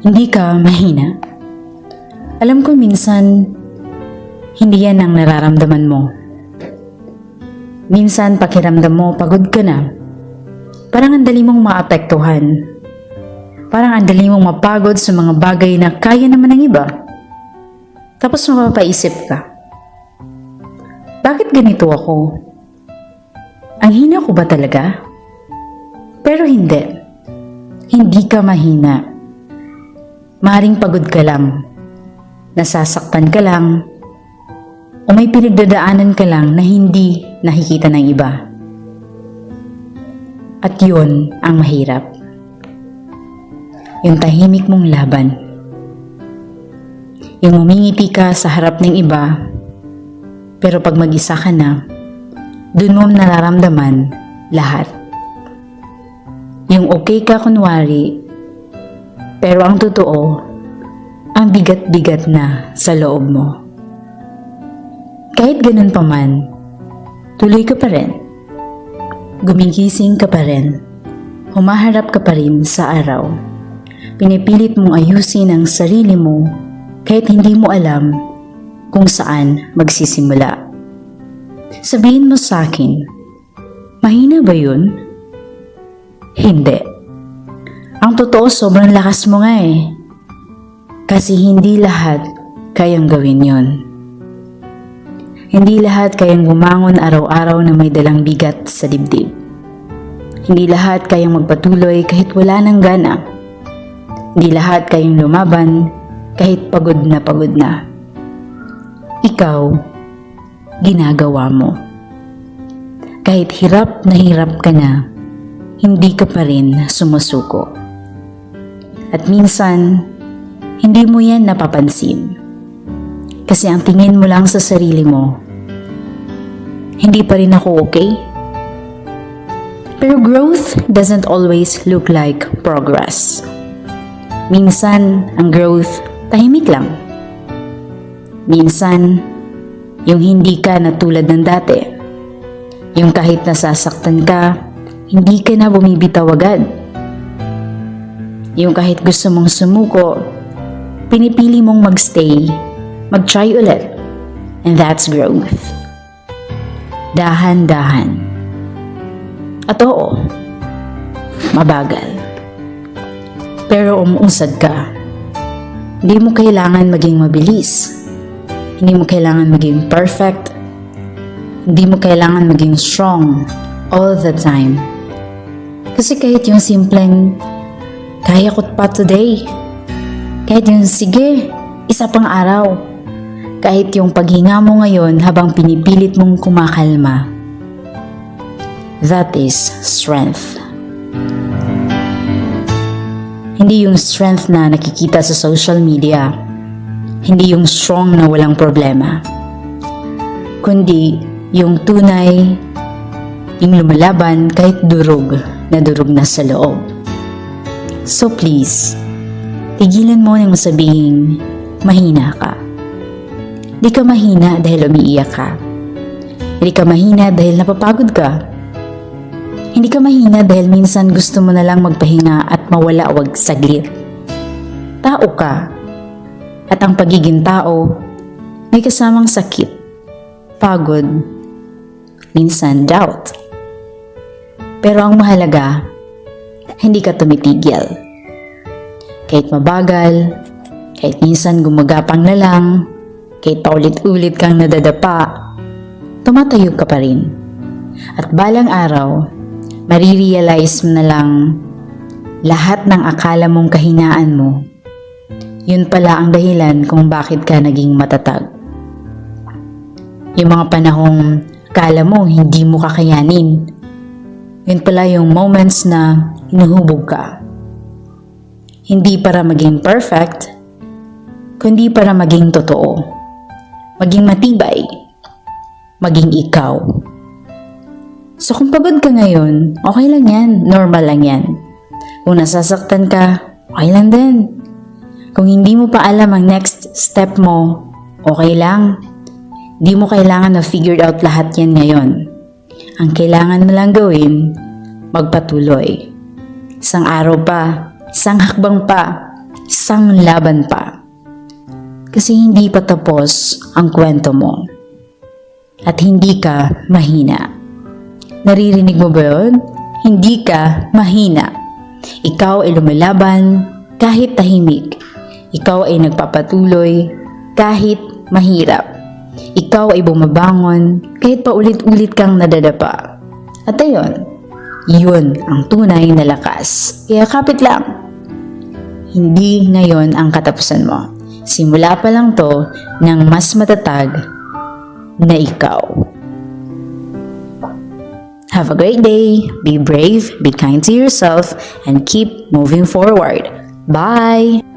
Hindi ka mahina. Alam ko minsan, hindi yan ang nararamdaman mo. Minsan pakiramdam mo pagod ka na. Parang ang dali mong maapektuhan. Parang ang dali mong mapagod sa mga bagay na kaya naman ng iba. Tapos mapapaisip ka, bakit ganito ako? Ang hina ko ba talaga? Pero hindi. Hindi ka mahina. Maaaring pagod ka lang, nasasaktan ka lang, o may pinagdadaanan ka lang na hindi nakikita ng iba. At yun ang mahirap. Yung tahimik mong laban. Yung umingiti ka sa harap ng iba, pero pag mag-isa ka na, dun mo nararamdaman lahat. Yung okay ka kunwari, pero ang totoo, ang bigat-bigat na sa loob mo. Kahit ganun pa man, tuloy ka pa rin. Gumigising ka pa rin. Humaharap ka pa rin sa araw. Pinipilit mong ayusin ang sarili mo kahit hindi mo alam kung saan magsisimula. Sabihin mo sa akin, mahina ba yun? Hindi. Ang totoo, sobrang lakas mo nga eh. Kasi hindi lahat kayang gawin yon. Hindi lahat kayang bumangon araw-araw na may dalang bigat sa dibdib. Hindi lahat kayang magpatuloy kahit wala nang gana. Hindi lahat kayang lumaban kahit pagod na pagod na. Ikaw, ginagawa mo. Kahit hirap na hirap ka na, hindi ka pa rin sumusuko. At minsan, hindi mo yan napapansin. Kasi ang tingin mo lang sa sarili mo, hindi pa rin ako okay. Pero growth doesn't always look like progress. Minsan, ang growth tahimik lang. Minsan, yung hindi ka na tulad ng dati. Yung kahit nasasaktan ka, hindi ka na bumibitaw agad. Yung kahit gusto mong sumuko, pinipili mong magstay, mag-try ulit. And that's growth. Dahan-dahan. At oo, mabagal. Pero umuusad ka. Hindi mo kailangan maging mabilis. Hindi mo kailangan maging perfect. Hindi mo kailangan maging strong all the time. Kasi kahit yung simpleng, kaya ko pa today. Kahit yung sige, isa pang araw. Kahit yung paghinga mo ngayon habang pinipilit mong kumakalma. That is strength. Hindi yung strength na nakikita sa social media. Hindi yung strong na walang problema. Kundi yung tunay, yung lumalaban kahit durog na sa loob. So please, tigilan mo nang sabihin, mahina ka. Di ka mahina dahil umiiyak ka. Hindi ka mahina dahil napapagod ka. Hindi ka mahina dahil minsan gusto mo na lang magpahinga at mawala wag saglit. Tao ka. At ang pagiging tao, may kasamang sakit, pagod, minsan doubt. Pero ang mahalaga, hindi ka tumitigil. Kahit mabagal, kahit minsan gumagapang na lang, kahit paulit-ulit kang nadadapa, tumatayo ka pa rin. At balang araw, marirealize mo na lang lahat ng akala mong kahinaan mo. Yun pala ang dahilan kung bakit ka naging matatag. Yung mga panahong akala mo hindi mo kakayanin, yun pala yung moments na hinuhubog ka. Hindi para maging perfect, kundi para maging totoo. Maging matibay. Maging ikaw. So kung pagod ka ngayon, okay lang yan. Normal lang yan. Kung nasasaktan ka, okay lang din. Kung hindi mo pa alam ang next step mo, okay lang. Di mo kailangan na figured out lahat yan ngayon. Ang kailangan mo lang gawin, magpatuloy. Isang araw pa, isang hakbang pa, isang laban pa. Kasi hindi pa tapos ang kwento mo. At hindi ka mahina. Naririnig mo ba yun? Hindi ka mahina. Ikaw ay lumalaban kahit tahimik. Ikaw ay nagpapatuloy kahit mahirap. Ikaw ay bumabangon kahit paulit-ulit kang nadadapa. At ayun, yun ang tunay na lakas. Kaya kapit lang. Hindi ngayon ang katapusan mo. Simula pa lang to ng mas matatag na ikaw. Have a great day. Be brave, be kind to yourself, and keep moving forward. Bye!